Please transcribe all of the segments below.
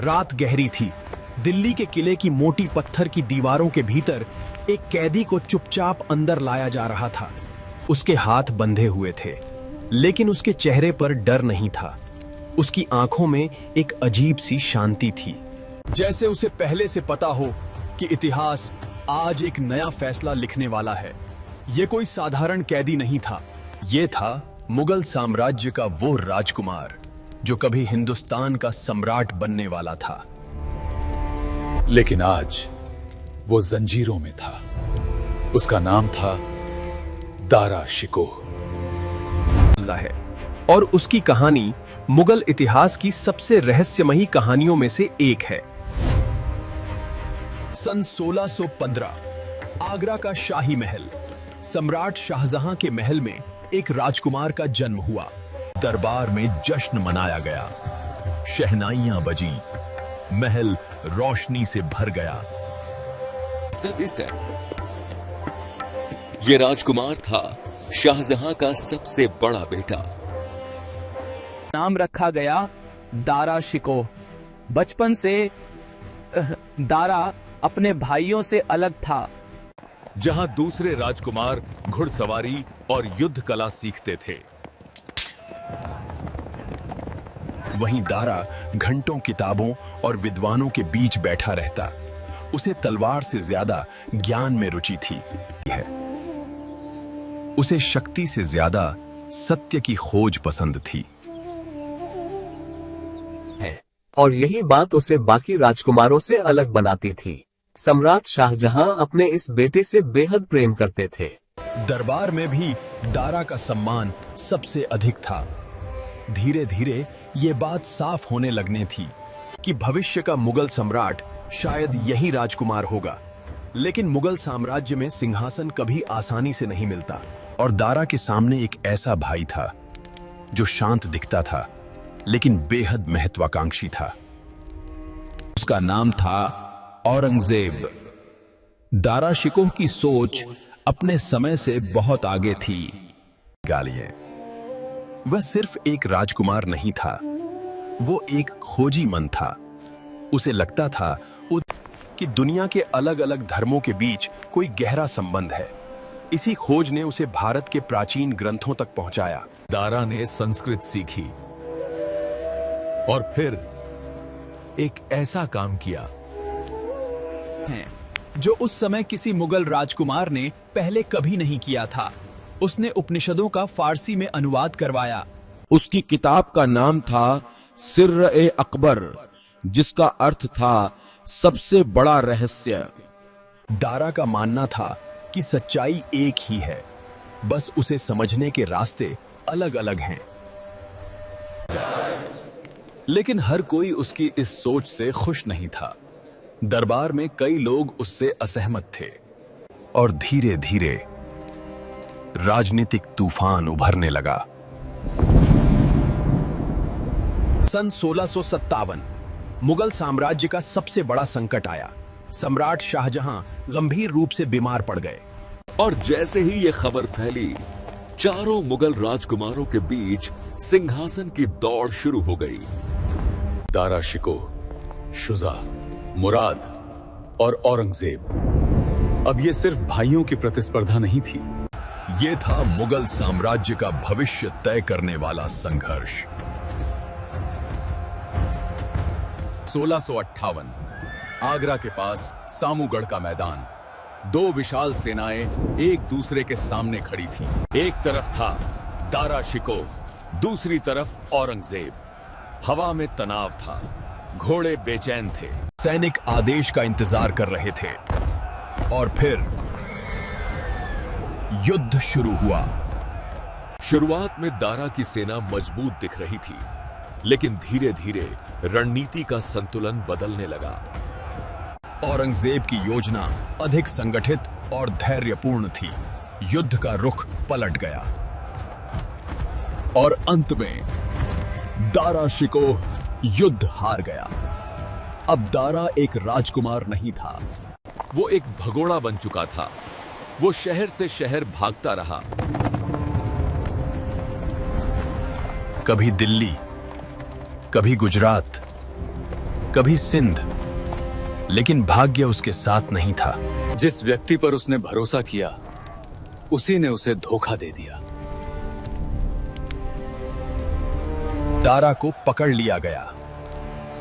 रात गहरी थी। दिल्ली के किले की मोटी पत्थर की दीवारों के भीतर एक कैदी को चुपचाप अंदर लाया जा रहा था। उसके हाथ बंधे हुए थे, लेकिन उसके चेहरे पर डर नहीं था। उसकी आंखों में एक अजीब सी शांति थी, जैसे उसे पहले से पता हो कि इतिहास आज एक नया फैसला लिखने वाला है। यह कोई साधारण कैदी नहीं था, यह था मुगल साम्राज्य का वो राजकुमार जो कभी हिंदुस्तान का सम्राट बनने वाला था। लेकिन आज वो जंजीरों में था। उसका नाम था दारा शिकोह है, और उसकी कहानी मुगल इतिहास की सबसे रहस्यमयी कहानियों में से एक है। सन 1615 आगरा का शाही महल, सम्राट शाहजहां के महल में एक राजकुमार का जन्म हुआ। दरबार में जश्न मनाया गया, शहनाइयां बजी, महल रोशनी से भर गया। ये राजकुमार था शाहजहां का सबसे बड़ा बेटा। नाम रखा गया दारा शिकोह। बचपन से दारा अपने भाइयों से अलग था। जहां दूसरे राजकुमार घुड़सवारी और युद्ध कला सीखते थे, वहीं दारा घंटों किताबों और विद्वानों के बीच बैठा रहता। उसे तलवार से ज्यादा ज्ञान में रुचि थी। उसे शक्ति से ज्यादा सत्य की खोज पसंद थी। और यही बात उसे बाकी राजकुमारों से अलग बनाती थी। सम्राट शाहजहां अपने इस बेटे से बेहद प्रेम करते थे। दरबार में भी दारा का सम्मान सबसे अधिक था। धीरे धीरे ये बात साफ होने लगने थी कि भविष्य का मुगल सम्राट शायद यही राजकुमार होगा। लेकिन मुगल साम्राज्य में सिंहासन कभी आसानी से नहीं मिलता, और दारा के सामने एक ऐसा भाई था जो शांत दिखता था लेकिन बेहद महत्वाकांक्षी था। उसका नाम था औरंगजेब। दारा शिकोह की सोच अपने समय से बहुत आगे थी। गालियां, वह सिर्फ एक राजकुमार नहीं था, वो एक खोजी मन था। उसे लगता था कि दुनिया के अलग अलग धर्मों के बीच कोई गहरा संबंध है। इसी खोज ने उसे भारत के प्राचीन ग्रंथों तक पहुंचाया। दारा ने संस्कृत सीखी और फिर एक ऐसा काम किया जो उस समय किसी मुगल राजकुमार ने पहले कभी नहीं किया था। उसने उपनिषदों का फारसी में अनुवाद करवाया। उसकी किताब का नाम था सिर्र-ए-अकबर, जिसका अर्थ था सबसे बड़ा रहस्य। दारा का मानना था कि सच्चाई एक ही है, बस उसे समझने के रास्ते अलग अलग हैं। लेकिन हर कोई उसकी इस सोच से खुश नहीं था। दरबार में कई लोग उससे असहमत थे, और धीरे धीरे राजनीतिक तूफान उभरने लगा। सन 1657 मुगल साम्राज्य का सबसे बड़ा संकट आया। सम्राट शाहजहां गंभीर रूप से बीमार पड़ गए। और जैसे ही ये खबर फैली, चारों मुगल राजकुमारों के बीच सिंहासन की दौड़ शुरू हो गई। दारा शिकोह, शुजा, मुराद और औरंगजेब। अब ये सिर्फ भाइयों की प्रतिस्पर्धा नहीं थी, ये था मुगल साम्राज्य का भविष्य तय करने वाला संघर्ष। 1658 आगरा के पास सामूगढ़ का मैदान। दो विशाल सेनाएं एक दूसरे के सामने खड़ी थीं। एक तरफ था दारा शिकोह, दूसरी तरफ औरंगजेब। हवा में तनाव था, घोड़े बेचैन थे, सैनिक आदेश का इंतजार कर रहे थे। और फिर युद्ध शुरू हुआ। शुरुआत में दारा की सेना मजबूत दिख रही थी, लेकिन धीरे धीरे रणनीति का संतुलन बदलने लगा। औरंगजेब की योजना अधिक संगठित और धैर्यपूर्ण थी। युद्ध का रुख पलट गया और अंत में दारा शिकोह युद्ध हार गया। अब दारा एक राजकुमार नहीं था, वो एक भगोड़ा बन चुका था। वो शहर से शहर भागता रहा, कभी दिल्ली, कभी गुजरात, कभी सिंध, लेकिन भाग्य उसके साथ नहीं था। जिस व्यक्ति पर उसने भरोसा किया, उसी ने उसे धोखा दे दिया। दारा को पकड़ लिया गया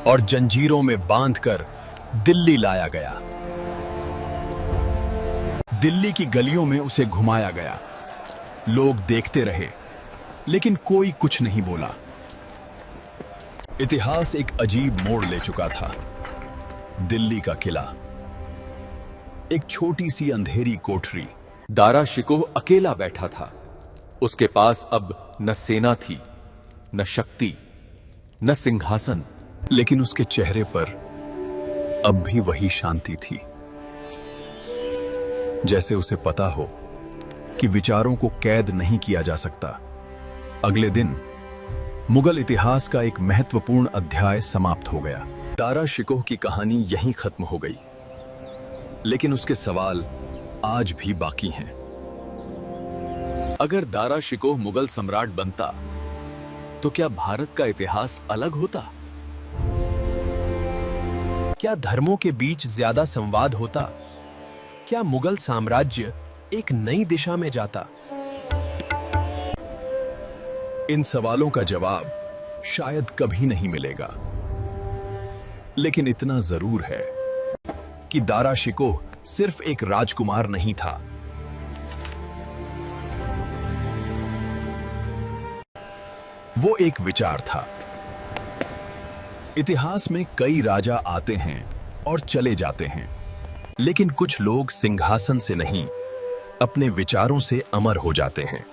और जंजीरों में बांधकर दिल्ली लाया गया। दिल्ली की गलियों में उसे घुमाया गया। लोग देखते रहे, लेकिन कोई कुछ नहीं बोला। इतिहास एक अजीब मोड़ ले चुका था। दिल्ली का किला, एक छोटी सी अंधेरी कोठरी। दारा शिकोह अकेला बैठा था। उसके पास अब न सेना थी, न शक्ति, न सिंहासन, लेकिन उसके चेहरे पर अब भी वही शांति थी, जैसे उसे पता हो कि विचारों को कैद नहीं किया जा सकता। अगले दिन मुगल इतिहास का एक महत्वपूर्ण अध्याय समाप्त हो गया। दारा शिकोह की कहानी यहीं खत्म हो गई, लेकिन उसके सवाल आज भी बाकी हैं। अगर दारा शिकोह मुगल सम्राट बनता, तो क्या भारत का इतिहास अलग होता? क्या धर्मों के बीच ज्यादा संवाद होता? क्या मुगल साम्राज्य एक नई दिशा में जाता? इन सवालों का जवाब शायद कभी नहीं मिलेगा, लेकिन इतना जरूर है कि दारा शिकोह सिर्फ एक राजकुमार नहीं था। वो एक विचार था। इतिहास में कई राजा आते हैं और चले जाते हैं, लेकिन कुछ लोग सिंहासन से नहीं, अपने विचारों से अमर हो जाते हैं।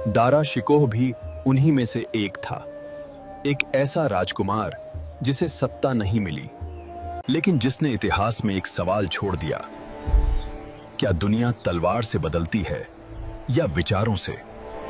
दारा शिकोह भी उन्हीं में से एक था। एक ऐसा राजकुमार जिसे सत्ता नहीं मिली, लेकिन जिसने इतिहास में एक सवाल छोड़ दिया, क्या दुनिया तलवार से बदलती है या विचारों से?